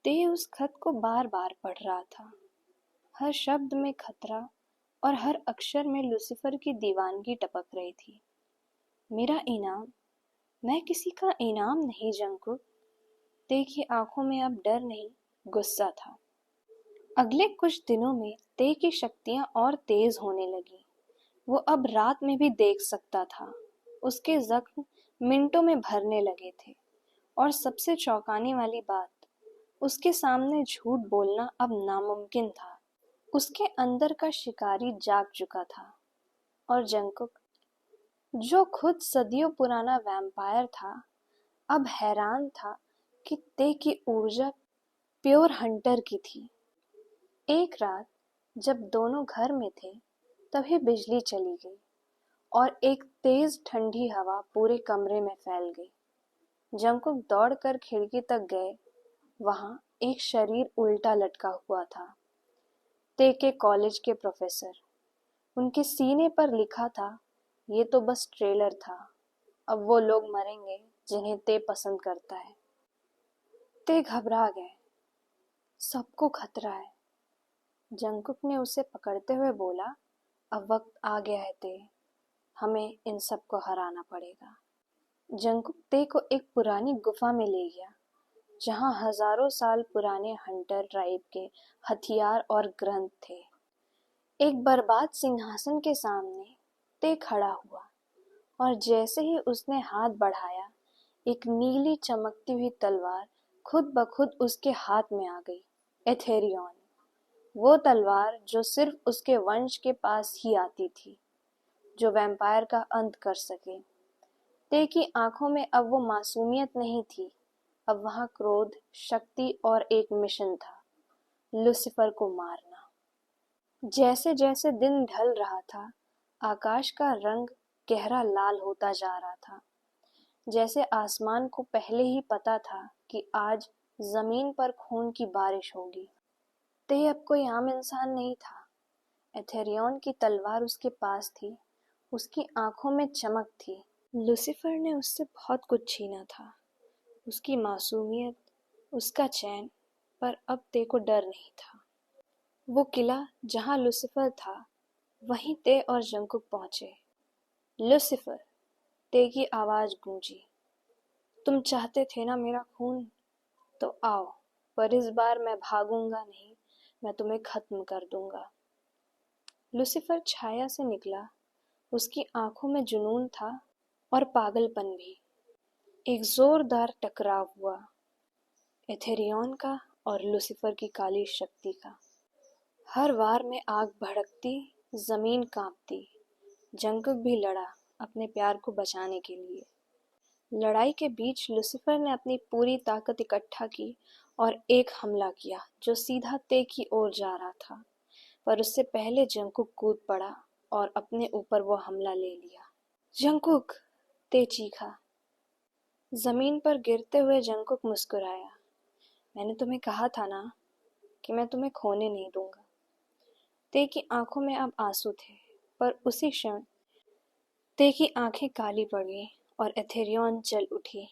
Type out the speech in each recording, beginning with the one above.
ते उस खत को बार बार पढ़ रहा था। हर शब्द में खतरा और हर अक्षर में लूसीफर की दीवानगी टपक रही थी। मेरा इनाम? मैं किसी का इनाम नहीं जंकुक। ते की आंखों में अब डर नहीं, गुस्सा था। अगले कुछ दिनों में ते की शक्तियां और तेज होने लगी। वो अब रात में भी देख सकता था। उसके जख्म मिनटों में भरने लगे थे और सबसे चौंकाने वाली बात, उसके सामने झूठ बोलना अब नामुमकिन था। उसके अंदर का शिकारी जाग चुका था और जंकुक, जो खुद सदियों पुराना वैम्पायर था, अब हैरान था कि ते की ऊर्जा प्योर हंटर की थी। एक रात जब दोनों घर में थे, तभी बिजली चली गई और एक तेज ठंडी हवा पूरे कमरे में फैल गई। जंकुक दौड़कर खिड़की तक गए। वहां एक शरीर उल्टा लटका हुआ था। ते के कॉलेज के प्रोफेसर। उनके सीने पर लिखा था, ये तो बस ट्रेलर था, अब वो लोग मरेंगे जिन्हें ते पसंद करता है। ते घबरा गए। सबको खतरा है। जंकुक ने उसे पकड़ते हुए बोला, अब वक्त आ गया है ते, हमें इन सबको हराना पड़ेगा। जंकुक ते को एक पुरानी गुफा में ले गया, जहां हजारों साल पुराने हंटर ट्राइब के हथियार और ग्रंथ थे। एक बर्बाद सिंहासन के सामने ते खड़ा हुआ और जैसे ही उसने हाथ बढ़ाया, एक नीली चमकती हुई तलवार खुद ब खुद उसके हाथ में आ गई। एथेरियन, वो तलवार जो सिर्फ उसके वंश के पास ही आती थी, जो वैम्पायर का अंत कर सके। ते की आंखों में अब वो मासूमियत नहीं थी, अब वहां क्रोध, शक्ति और एक मिशन था, लूसीफर को मारना। जैसे जैसे दिन ढल रहा था, आकाश का रंग गहरा लाल होता जा रहा था, जैसे आसमान को पहले ही पता था कि आज जमीन पर खून की बारिश होगी। ते अब कोई आम इंसान नहीं था। एथेरियन की तलवार उसके पास थी, उसकी आंखों में चमक थी। लूसीफर ने उससे बहुत कुछ छीना था, उसकी मासूमियत, उसका चैन, पर अब ते को डर नहीं था। वो किला जहां लूसीफर था, वहीं ते और जंकुक पहुंचे। लूसीफर, ते की आवाज गूंजी, तुम चाहते थे ना मेरा खून? तो आओ, पर इस बार मैं भागूंगा नहीं, मैं तुम्हें खत्म कर दूंगा। लूसीफर छाया से निकला। उसकी आंखों में जुनून था और पागलपन भी। एक जोरदार टकराव हुआ, एथेरियन का और लूसीफर की काली शक्ति का। हर वार में आग भड़कती, जमीन कांपती। जंकुक भी लड़ा अपने प्यार को बचाने के लिए। लड़ाई के बीच लूसीफर ने अपनी पूरी ताकत इकट्ठा की और एक हमला किया जो सीधा ते की ओर जा रहा था, पर उससे पहले जंकुक कूद पड़ा और अपने ऊपर वो हमला ले लिया। जंकुक, ते चीखा। जमीन पर गिरते हुए जंकुक मुस्कुराया, मैंने तुम्हें कहा था ना कि मैं तुम्हें खोने नहीं दूंगा। ते की आंखों में अब आंसू थे, पर उसी क्षण ते की आंखें काली पड़ गईं और एथेरियन जल उठी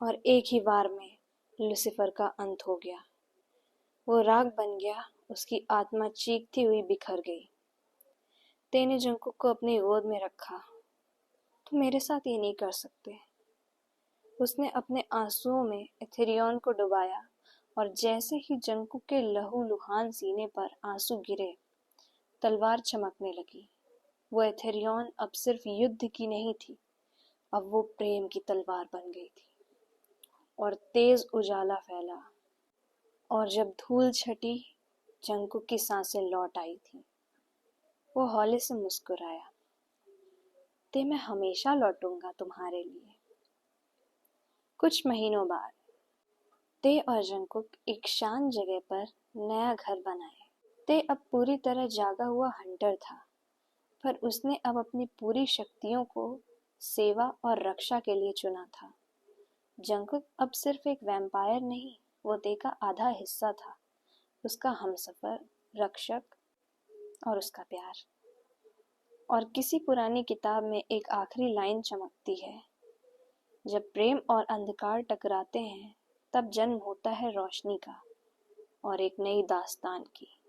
और एक ही वार में लूसीफर का अंत हो गया। वो राख बन गया, उसकी आत्मा चीखती हुई बिखर गई। ते ने जंकुक को अपनी गोद में रखा। तुम मेरे साथ ये नहीं कर सकते। उसने अपने आंसुओं में एथेरियन को डुबाया और जैसे ही जंकुक के लहूलुहान सीने पर आंसू गिरे, तलवार चमकने लगी। वो एथेरियन अब सिर्फ युद्ध की नहीं थी, अब वो प्रेम की तलवार बन गई थी। और तेज उजाला फैला, और जब धूल छटी, जंकुक की सांसें लौट आई थी। वो हौले से मुस्कुराया, ते मैं हमेशा लौटूंगा तुम्हारे लिए। कुछ महीनों बाद ते और जंकुक एक शांत जगह पर नया घर बनाए। ते अब पूरी तरह जागा हुआ हंटर था, पर उसने अब अपनी पूरी शक्तियों को सेवा और रक्षा के लिए चुना था। जंकुक अब सिर्फ एक वैम्पायर नहीं, वो ते का आधा हिस्सा था, उसका हमसफर, रक्षक और उसका प्यार। और किसी पुरानी किताब में एक आखिरी लाइन चमकती है, जब प्रेम और अंधकार टकराते हैं, तब जन्म होता है रोशनी का। और एक नई दास्तान की।